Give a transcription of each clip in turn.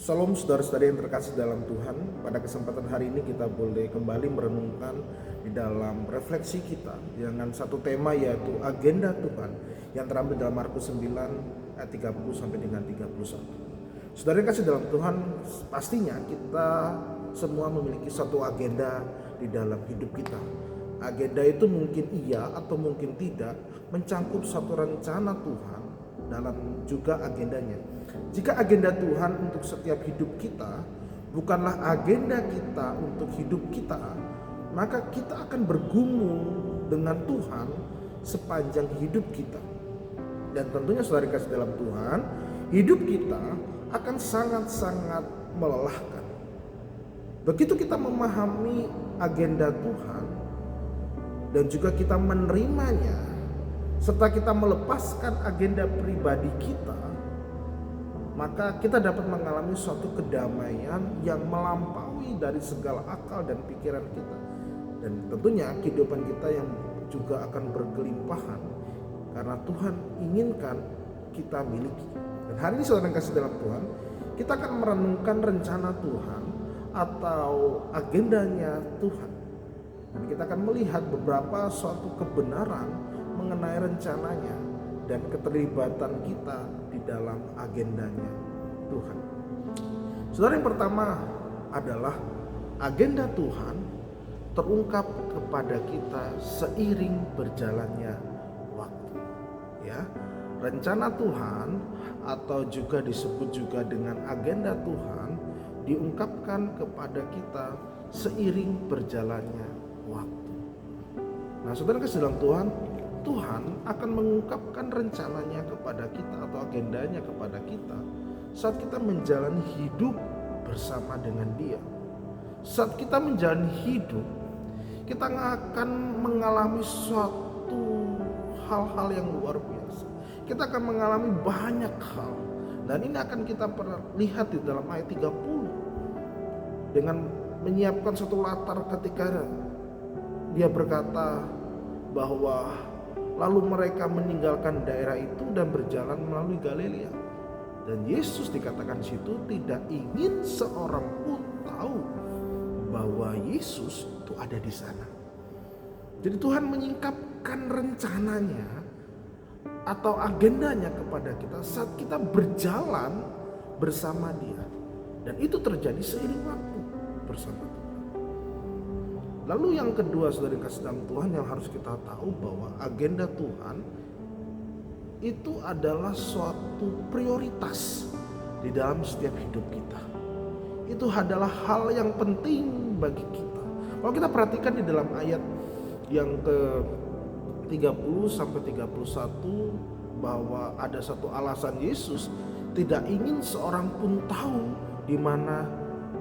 Salam saudara-saudari yang terkasih dalam Tuhan. Pada kesempatan hari ini kita boleh kembali merenungkan di dalam refleksi kita dengan satu tema, yaitu agenda Tuhan yang terambil dalam Markus 9 ayat 30 sampai dengan 31. Saudara yang kasih dalam Tuhan, pastinya kita semua memiliki satu agenda di dalam hidup kita. Agenda itu mungkin iya atau mungkin tidak mencangkup satu rencana Tuhan dalam juga agendanya. Jika agenda Tuhan untuk setiap hidup kita bukanlah agenda kita untuk hidup kita, maka kita akan bergumul dengan Tuhan sepanjang hidup kita. Dan tentunya saudara kasih dalam Tuhan, hidup kita akan sangat-sangat melelahkan. Begitu kita memahami agenda Tuhan dan juga kita menerimanya, serta kita melepaskan agenda pribadi kita, maka kita dapat mengalami suatu kedamaian yang melampaui dari segala akal dan pikiran kita. Dan tentunya kehidupan kita yang juga akan berkelimpahan karena Tuhan inginkan kita miliki. Dan hari ini saudara yang kasih dalam Tuhan, kita akan merenungkan rencana Tuhan atau agendanya Tuhan. Dan kita akan melihat beberapa suatu kebenaran mengenai rencananya dan keterlibatan kita di dalam agendanya Tuhan. Saudara, yang pertama adalah agenda Tuhan terungkap kepada kita seiring berjalannya waktu. Ya, rencana Tuhan atau juga disebut juga dengan agenda Tuhan diungkapkan kepada kita seiring berjalannya waktu. Nah, saudara kasih dalam Tuhan, Tuhan akan mengungkapkan rencananya kepada kita atau agendanya kepada kita saat kita menjalani hidup bersama dengan Dia. Saat kita menjalani hidup, kita akan mengalami suatu hal-hal yang luar biasa. Kita akan mengalami banyak hal. Dan ini akan kita lihat di dalam ayat 30 dengan menyiapkan satu latar ketika Dia berkata bahwa lalu mereka meninggalkan daerah itu dan berjalan melalui Galilea. Dan Yesus dikatakan situ tidak ingin seorang pun tahu bahwa Yesus itu ada di sana. Jadi Tuhan menyingkapkan rencananya atau agendanya kepada kita saat kita berjalan bersama Dia. Dan itu terjadi seiring waktu bersama Tuhan. Lalu yang kedua, saudara kasih dalam Tuhan, yang harus kita tahu bahwa agenda Tuhan itu adalah suatu prioritas di dalam setiap hidup kita. Itu adalah hal yang penting bagi kita. Kalau kita perhatikan di dalam ayat yang ke 30 sampai 31 bahwa ada satu alasan Yesus tidak ingin seorang pun tahu di mana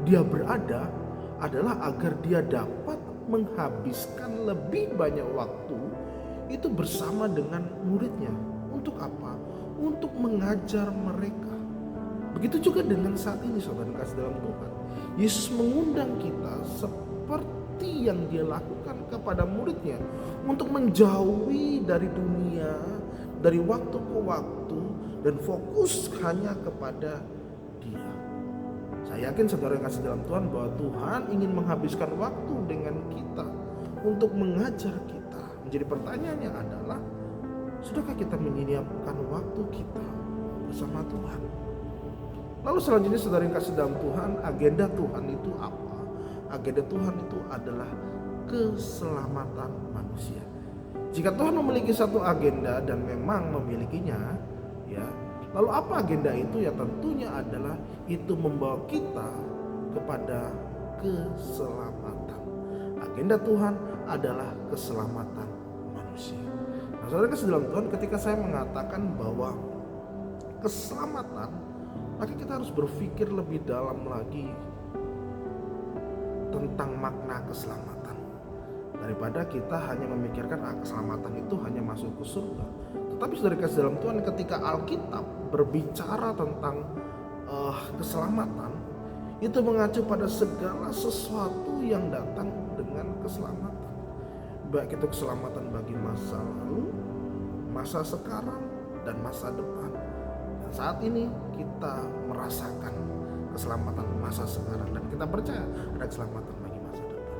Dia berada adalah agar Dia dapat menghabiskan lebih banyak waktu itu bersama dengan muridnya. Untuk apa? Untuk mengajar mereka. Begitu juga dengan saat ini, saudara kasih dalam Tuhan. Yesus mengundang kita seperti yang Dia lakukan kepada muridnya untuk menjauhi dari dunia, dari waktu ke waktu, dan fokus hanya kepada Dia. Saya yakin saudara yang kasih dalam Tuhan bahwa Tuhan ingin menghabiskan waktu dengan kita untuk mengajar kita. Menjadi pertanyaannya adalah, sudahkah kita menyiapkan waktu kita bersama Tuhan? Lalu selanjutnya saudara yang kasih dalam Tuhan, agenda Tuhan itu apa? Agenda Tuhan itu adalah keselamatan manusia. Jika Tuhan memiliki satu agenda dan memang memilikinya, ya, lalu apa agenda itu? Ya tentunya adalah itu membawa kita kepada keselamatan. Agenda Tuhan adalah keselamatan manusia. Nah, saudara kasih dalam Tuhan, ketika saya mengatakan bahwa keselamatan, maka kita harus berpikir lebih dalam lagi tentang makna keselamatan. Daripada kita hanya memikirkan keselamatan itu hanya masuk ke surga. Tetapi saudara kasih dalam Tuhan, ketika Alkitab berbicara tentang keselamatan, itu mengacu pada segala sesuatu yang datang dengan keselamatan. Baik itu keselamatan bagi masa lalu, masa sekarang, dan masa depan. Dan saat ini kita merasakan keselamatan masa sekarang, dan kita percaya ada keselamatan bagi masa depan.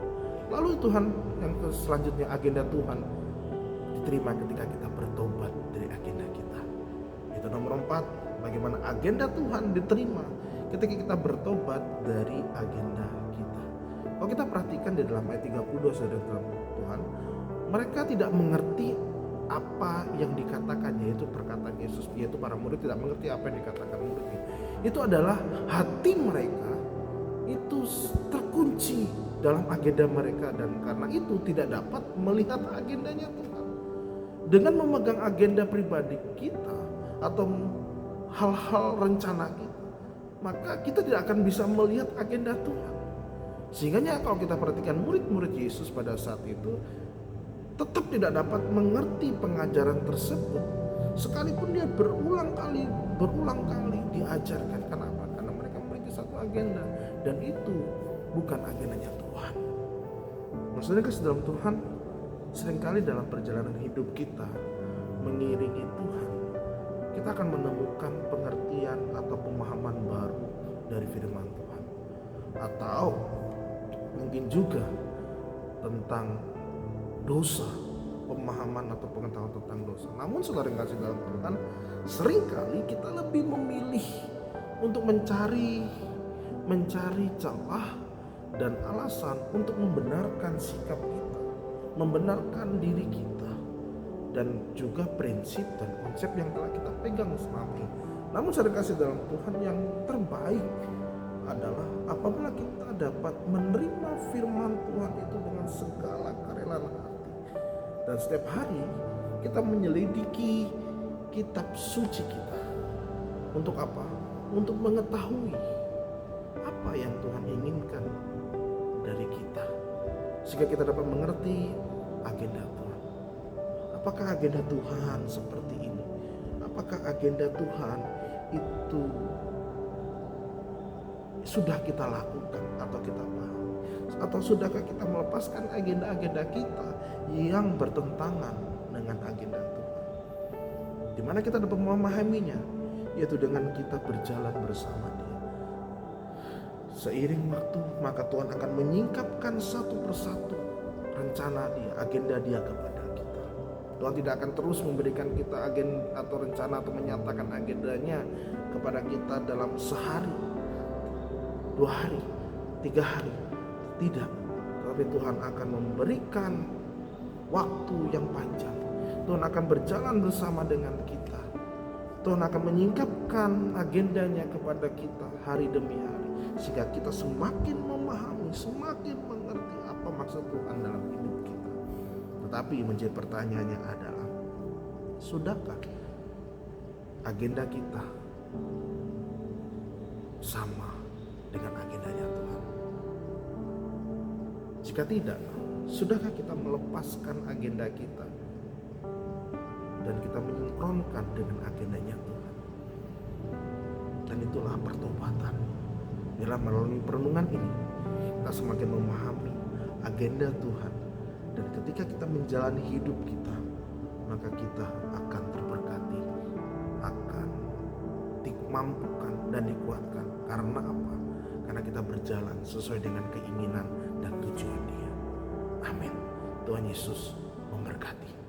Lalu Tuhan yang selanjutnya, agenda Tuhan diterima ketika kita bertobat dari agenda kita. Itu nomor 4, bagaimana agenda Tuhan diterima ketika kita bertobat dari agenda kita. Kalau kita perhatikan di dalam ayat 32 saudara Tuhan, mereka tidak mengerti apa yang dikatakan, yaitu perkataan Yesus, yaitu para murid tidak mengerti apa yang dikatakan muridnya. Itu adalah hati mereka itu terkunci dalam agenda mereka, dan karena itu tidak dapat melihat agendanya Tuhan. Dengan memegang agenda pribadi kita atau hal-hal rencana kita, maka kita tidak akan bisa melihat agenda Tuhan. Sehingga kalau kita perhatikan murid-murid Yesus pada saat itu tetap tidak dapat mengerti pengajaran tersebut, sekalipun dia berulang kali diajarkan. Kenapa? Karena mereka memiliki satu agenda, dan itu bukan agendanya Tuhan. Maksudnya dalam Tuhan, seringkali dalam perjalanan hidup kita mengiringi Tuhan, kita akan menemukan pengertian atau pemahaman baru dari firman Tuhan, atau mungkin juga tentang dosa, pemahaman atau pengetahuan tentang dosa. Namun saudara yang kasih dalam Tuhan, seringkali kita lebih memilih untuk mencari celah dan alasan untuk membenarkan sikap kita, membenarkan diri kita, dan juga prinsip dan konsep yang telah kita pegang selama ini. Namun saudara kasih dalam Tuhan, yang terbaik adalah apabila kita dapat menerima firman Tuhan itu dengan segala kerelaan hati, dan setiap hari kita menyelidiki kitab suci kita. Untuk apa? Untuk mengetahui apa yang Tuhan inginkan dari kita, sehingga kita dapat mengerti agenda Tuhan. Apakah agenda Tuhan seperti ini? Apakah agenda Tuhan itu sudah kita lakukan atau kita pahami? Atau sudahkah kita melepaskan agenda-agenda kita yang bertentangan dengan agenda Tuhan? Di mana kita dapat memahaminya, yaitu dengan kita berjalan bersama Dia. Seiring waktu, maka Tuhan akan menyingkapkan satu persatu rencana Dia, agenda Dia kepada kita. Tuhan tidak akan terus memberikan kita agenda atau rencana atau menyatakan agendanya kepada kita dalam sehari, 2 hari, 3 hari. Tidak, tapi Tuhan akan memberikan waktu yang panjang. Tuhan akan berjalan bersama dengan kita. Tuhan akan menyingkapkan agendanya kepada kita hari demi hari, sehingga kita semakin memahami, semakin mengerti apa maksud Tuhan dalam hidup kita. Tetapi menjadi pertanyaannya adalah, sudahkah agenda kita sama dengan agendanya Tuhan? Jika tidak, sudahkah kita melepaskan agenda kita dan kita menyinkronkan dengan agendanya Tuhan? Dan itulah pertobatan. Bila melalui perenungan ini, kita semakin memahami agenda Tuhan, dan ketika kita menjalani hidup kita, maka kita akan terberkati, akan dimampukan dan dikuatkan. Karena apa? Karena kita berjalan sesuai dengan keinginan dan tujuan Dia. Amin. Tuhan Yesus memberkati.